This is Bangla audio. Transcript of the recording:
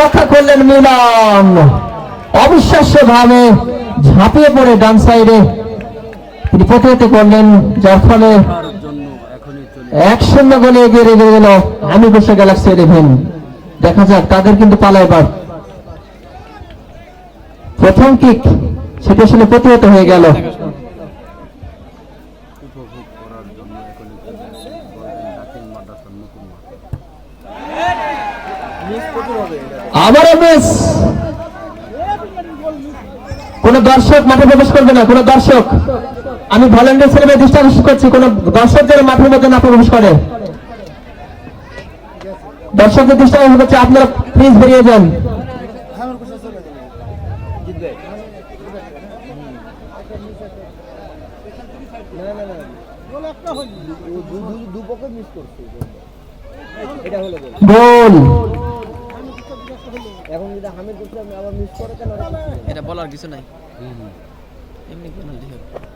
রক্ষা করলেন মিলন, অবিশ্বাস্য ভাবে ঝাঁপিয়ে পড়ে ডান সাইডে তিনি প্রতিহত করলেন, যার ফলে 1-0 গোলে এগিয়ে রেখে গেল আমি বসে গ্যালাক্সি 11। দেখা যাক তাদের কিন্তু পালা এবার। প্রথম কিক সেটা আসলে প্রতিহত হয়ে গেল। আবারও মিস। কোন দর্শক মাঠে প্রবেশ করবে না, কোন দর্শক, আমি ভলেন্টিয়ার ছেলে দৃষ্টি আকর্ষণ করছি, কোন দর্শক যেন মাঠের মধ্যে না প্রবেশ করে। দর্শকদের দৃষ্টি আকর্ষণ করছি, আপনারা প্লিজ বেরিয়ে যান। গোল। এখন যদি হামিদ আবার মিস করে কেন, এটা বলার কিছু নাই, এমনি পেনাল্টি হবে।